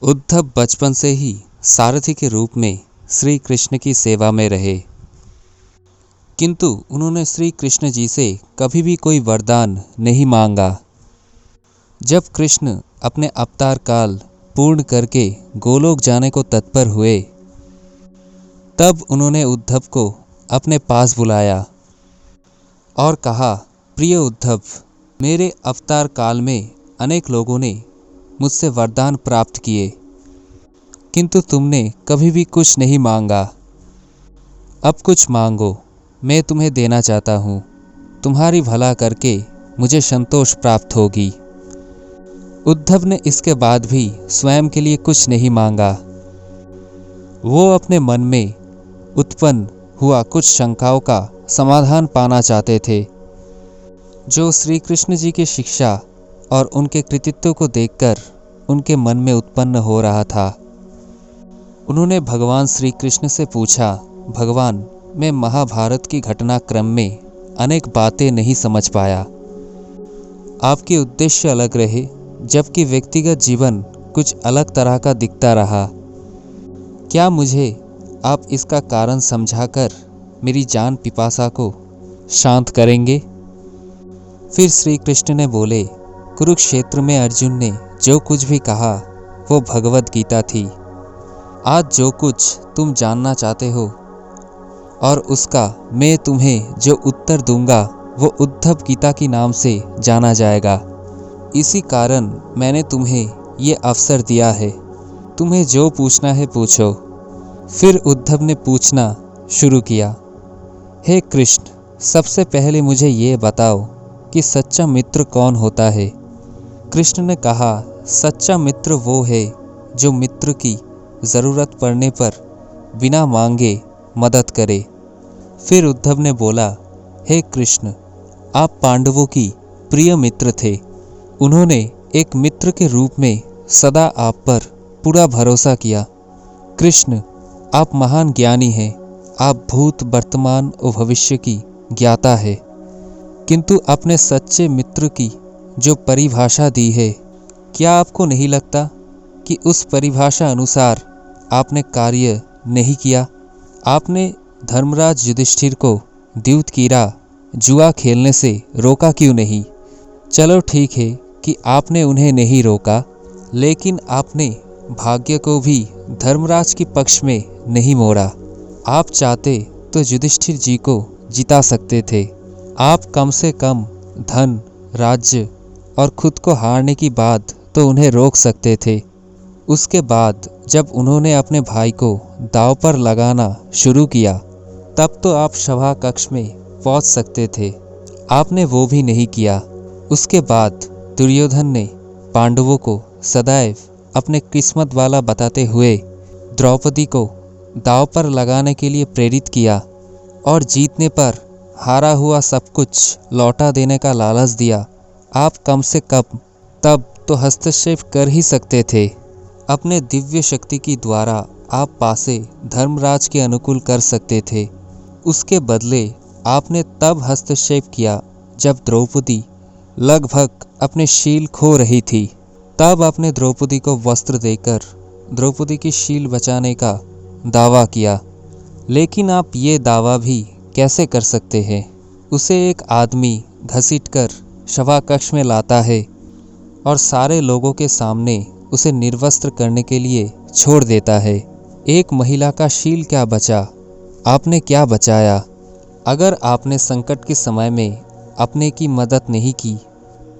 उद्धव बचपन से ही सारथी के रूप में श्री कृष्ण की सेवा में रहे, किंतु उन्होंने श्री कृष्ण जी से कभी भी कोई वरदान नहीं मांगा। जब कृष्ण अपने अवतार काल पूर्ण करके गोलोक जाने को तत्पर हुए, तब उन्होंने उद्धव को अपने पास बुलाया और कहा, प्रिय उद्धव, मेरे अवतार काल में अनेक लोगों ने मुझसे वरदान प्राप्त किए, किंतु तुमने कभी भी कुछ नहीं मांगा। अब कुछ मांगो, मैं तुम्हें देना चाहता हूँ। तुम्हारी भला करके मुझे संतोष प्राप्त होगी। उद्धव ने इसके बाद भी स्वयं के लिए कुछ नहीं मांगा। वो अपने मन में उत्पन्न हुआ कुछ शंकाओं का समाधान पाना चाहते थे, जो श्री कृष्ण जी की शिक्षा और उनके कृतित्व को देखकर उनके मन में उत्पन्न हो रहा था। उन्होंने भगवान श्री कृष्ण से पूछा, भगवान, मैं महाभारत की घटनाक्रम में अनेक बातें नहीं समझ पाया। आपके उद्देश्य अलग रहे, जबकि व्यक्तिगत जीवन कुछ अलग तरह का दिखता रहा। क्या मुझे आप इसका कारण समझाकर मेरी जान पिपासा को शांत करेंगे? फिर श्री कृष्ण ने बोले, कुरुक्षेत्र में अर्जुन ने जो कुछ भी कहा वो भगवद गीता थी। आज जो कुछ तुम जानना चाहते हो और उसका मैं तुम्हें जो उत्तर दूंगा वो उद्धव गीता की नाम से जाना जाएगा। इसी कारण मैंने तुम्हें ये अवसर दिया है। तुम्हें जो पूछना है पूछो। फिर उद्धव ने पूछना शुरू किया, हे कृष्ण, सबसे पहले मुझे ये बताओ कि सच्चा मित्र कौन होता है? कृष्ण ने कहा, सच्चा मित्र वो है जो मित्र की ज़रूरत पड़ने पर बिना मांगे मदद करे। फिर उद्धव ने बोला, हे कृष्ण, आप पांडवों की प्रिय मित्र थे। उन्होंने एक मित्र के रूप में सदा आप पर पूरा भरोसा किया। कृष्ण, आप महान ज्ञानी हैं। आप भूत, वर्तमान और भविष्य की ज्ञाता है, किंतु अपने सच्चे मित्र की जो परिभाषा दी है, क्या आपको नहीं लगता कि उस परिभाषा अनुसार आपने कार्य नहीं किया? आपने धर्मराज युधिष्ठिर को द्यूतकीरा जुआ खेलने से रोका क्यों नहीं? चलो ठीक है कि आपने उन्हें नहीं रोका, लेकिन आपने भाग्य को भी धर्मराज के पक्ष में नहीं मोड़ा। आप चाहते तो युधिष्ठिर जी को जिता सकते थे। आप कम से कम धन, राज्य और खुद को हारने की बात तो उन्हें रोक सकते थे। उसके बाद जब उन्होंने अपने भाई को दांव पर लगाना शुरू किया, तब तो आप सभा कक्ष में पहुंच सकते थे। आपने वो भी नहीं किया। उसके बाद दुर्योधन ने पांडवों को सदैव अपने किस्मत वाला बताते हुए द्रौपदी को दांव पर लगाने के लिए प्रेरित किया और जीतने पर हारा हुआ सब कुछ लौटा देने का लालच दिया। आप कम से कम तब तो हस्तक्षेप कर ही सकते थे। अपने दिव्य शक्ति की द्वारा आप पासे धर्मराज के अनुकूल कर सकते थे। उसके बदले आपने तब हस्तक्षेप किया जब द्रौपदी लगभग अपने शील खो रही थी। तब आपने द्रौपदी को वस्त्र देकर द्रौपदी की शील बचाने का दावा किया। लेकिन आप ये दावा भी कैसे कर सकते हैं? उसे एक आदमी घसीटकर सभा कक्ष में लाता है और सारे लोगों के सामने उसे निर्वस्त्र करने के लिए छोड़ देता है। एक महिला का शील क्या बचा? आपने क्या बचाया? अगर आपने संकट के समय में अपने की मदद नहीं की,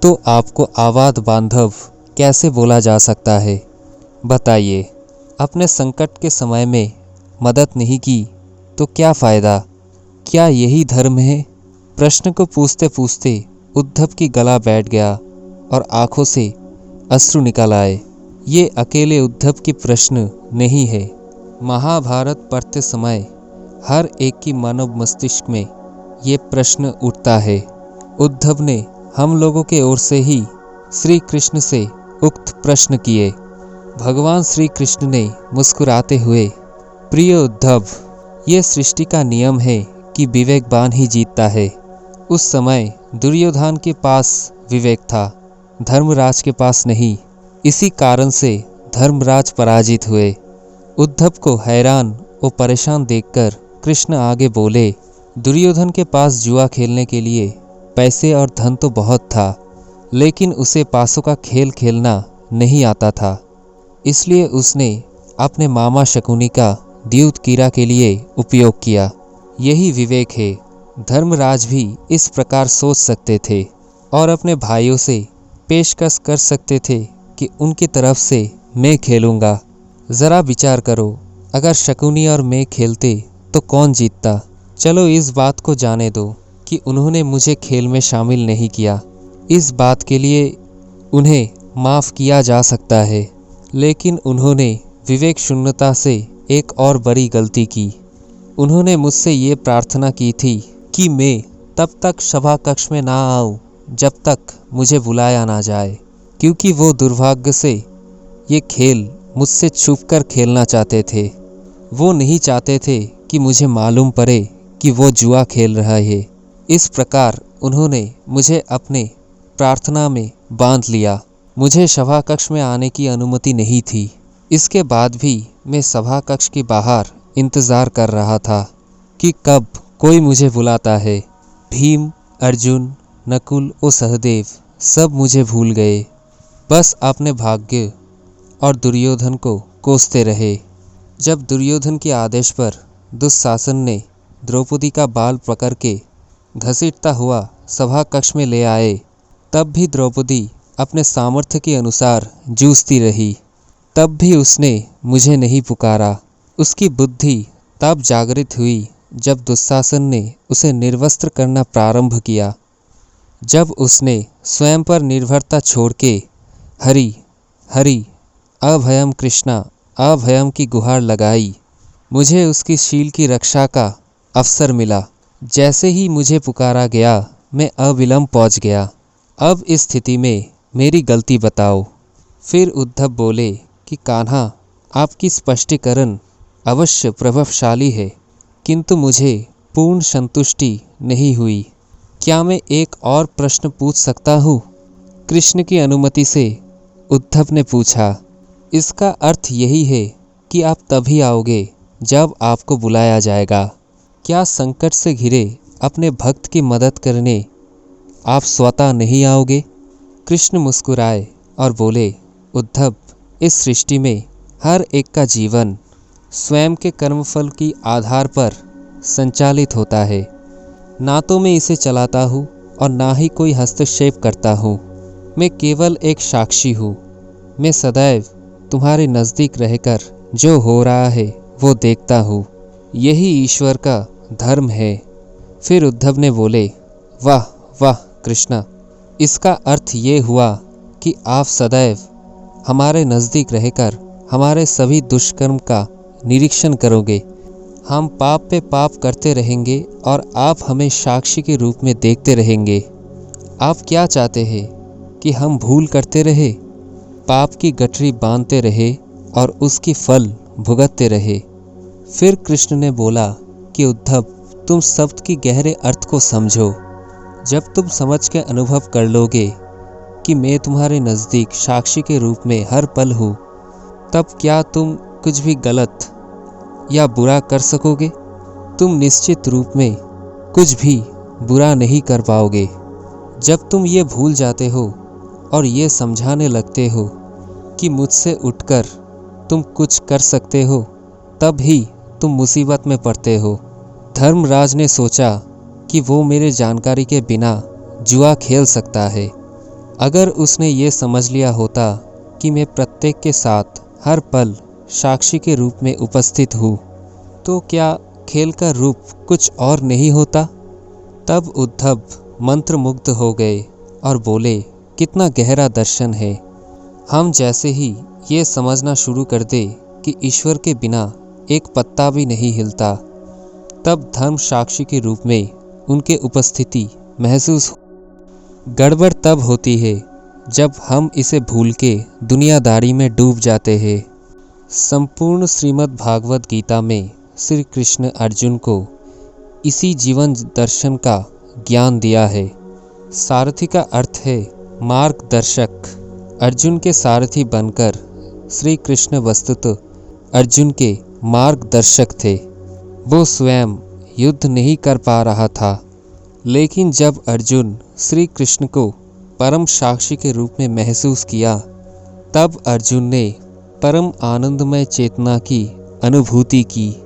तो आपको आवाद बांधव कैसे बोला जा सकता है? बताइए, अपने संकट के समय में मदद नहीं की तो क्या फ़ायदा? क्या यही धर्म है? प्रश्न को पूछते पूछते उद्धव की गला बैठ गया और आंखों से अश्रु निकल आए। ये अकेले उद्धव की प्रश्न नहीं है। महाभारत पढ़ते समय हर एक की मानव मस्तिष्क में ये प्रश्न उठता है। उद्धव ने हम लोगों के ओर से ही श्री कृष्ण से उक्त प्रश्न किए। भगवान श्री कृष्ण ने मुस्कुराते हुए, प्रिय उद्धव, ये सृष्टि का नियम है कि विवेकवान ही जीतता है। उस समय दुर्योधन के पास विवेक था, धर्मराज के पास नहीं। इसी कारण से धर्मराज पराजित हुए। उद्धव को हैरान और परेशान देखकर कृष्ण आगे बोले, दुर्योधन के पास जुआ खेलने के लिए पैसे और धन तो बहुत था, लेकिन उसे पासों का खेल खेलना नहीं आता था। इसलिए उसने अपने मामा शकुनी का द्यूतकीरा के लिए उपयोग किया। यही विवेक है। धर्मराज भी इस प्रकार सोच सकते थे और अपने भाइयों से पेशकश कर सकते थे कि उनकी तरफ से मैं खेलूँगा। ज़रा विचार करो, अगर शकुनी और मैं खेलते तो कौन जीतता? चलो इस बात को जाने दो कि उन्होंने मुझे खेल में शामिल नहीं किया। इस बात के लिए उन्हें माफ़ किया जा सकता है, लेकिन उन्होंने विवेक शून्यता से एक और बड़ी गलती की। उन्होंने मुझसे ये प्रार्थना की थी कि मैं तब तक सभा कक्ष में ना आऊं जब तक मुझे बुलाया ना जाए, क्योंकि वो दुर्भाग्य से ये खेल मुझसे छुपकर खेलना चाहते थे। वो नहीं चाहते थे कि मुझे मालूम पड़े कि वो जुआ खेल रहा है। इस प्रकार उन्होंने मुझे अपने प्रार्थना में बांध लिया। मुझे सभा कक्ष में आने की अनुमति नहीं थी। इसके बाद भी मैं सभा कक्ष के बाहर इंतज़ार कर रहा था कि कब कोई मुझे बुलाता है। भीम, अर्जुन, नकुल और सहदेव सब मुझे भूल गए, बस अपने भाग्य और दुर्योधन को कोसते रहे। जब दुर्योधन के आदेश पर दुःशासन ने द्रौपदी का बाल पकड़ के घसीटता हुआ सभा कक्ष में ले आए, तब भी द्रौपदी अपने सामर्थ्य के अनुसार जूझती रही। तब भी उसने मुझे नहीं पुकारा। उसकी बुद्धि तब जागृत हुई जब दुःशासन ने उसे निर्वस्त्र करना प्रारंभ किया। जब उसने स्वयं पर निर्भरता छोड़ के हरि हरि अभयम कृष्णा अभयम की गुहार लगाई, मुझे उसकी शील की रक्षा का अवसर मिला। जैसे ही मुझे पुकारा गया, मैं अविलंब पहुंच गया। अब इस स्थिति में मेरी गलती बताओ। फिर उद्धव बोले कि कान्हा, आपकी स्पष्टीकरण अवश्य प्रभावशाली है, किंतु मुझे पूर्ण संतुष्टि नहीं हुई। क्या मैं एक और प्रश्न पूछ सकता हूँ? कृष्ण की अनुमति से उद्धव ने पूछा। इसका अर्थ यही है कि आप तभी आओगे जब आपको बुलाया जाएगा। क्या संकट से घिरे अपने भक्त की मदद करने आप स्वतः नहीं आओगे? कृष्ण मुस्कुराए और बोले, उद्धव, इस सृष्टि में हर एक का जीवन स्वयं के कर्मफल की आधार पर संचालित होता है। ना तो मैं इसे चलाता हूँ और ना ही कोई हस्तक्षेप करता हूँ। मैं केवल एक साक्षी हूँ। मैं सदैव तुम्हारे नज़दीक रहकर जो हो रहा है वो देखता हूँ। यही ईश्वर का धर्म है। फिर उद्धव ने बोले, वाह वाह कृष्णा, इसका अर्थ ये हुआ कि आप सदैव हमारे नज़दीक रहकर हमारे सभी दुष्कर्म का निरीक्षण करोगे। हम पाप पे पाप करते रहेंगे और आप हमें साक्षी के रूप में देखते रहेंगे। आप क्या चाहते हैं कि हम भूल करते रहे, पाप की गठरी बांधते रहे और उसकी फल भुगतते रहे? फिर कृष्ण ने बोला कि उद्धव, तुम शब्द की गहरे अर्थ को समझो। जब तुम समझ के अनुभव कर लोगे कि मैं तुम्हारे नज़दीक साक्षी के रूप में हर पल हूँ, तब क्या तुम कुछ भी गलत या बुरा कर सकोगे? तुम निश्चित रूप में कुछ भी बुरा नहीं कर पाओगे। जब तुम ये भूल जाते हो और ये समझाने लगते हो कि मुझसे उठकर तुम कुछ कर सकते हो, तब ही तुम मुसीबत में पड़ते हो। धर्मराज ने सोचा कि वो मेरे जानकारी के बिना जुआ खेल सकता है। अगर उसने ये समझ लिया होता कि मैं प्रत्येक के साथ हर पल साक्षी के रूप में उपस्थित हूँ, तो क्या खेल का रूप कुछ और नहीं होता? तब उद्धव मंत्रमुग्ध हो गए और बोले, कितना गहरा दर्शन है। हम जैसे ही ये समझना शुरू कर दे कि ईश्वर के बिना एक पत्ता भी नहीं हिलता, तब धर्म साक्षी के रूप में उनके उपस्थिति महसूस हो। गड़बड़ तब होती है जब हम इसे भूल के दुनियादारी में डूब जाते हैं। संपूर्ण श्रीमद् भागवत गीता में श्री कृष्ण अर्जुन को इसी जीवन दर्शन का ज्ञान दिया है। सारथी का अर्थ है मार्गदर्शक। अर्जुन के सारथी बनकर श्री कृष्ण वस्तुतः अर्जुन के मार्गदर्शक थे। वो स्वयं युद्ध नहीं कर पा रहा था, लेकिन जब अर्जुन श्री कृष्ण को परम साक्षी के रूप में महसूस किया, तब अर्जुन ने परम आनंदमय चेतना की अनुभूति की।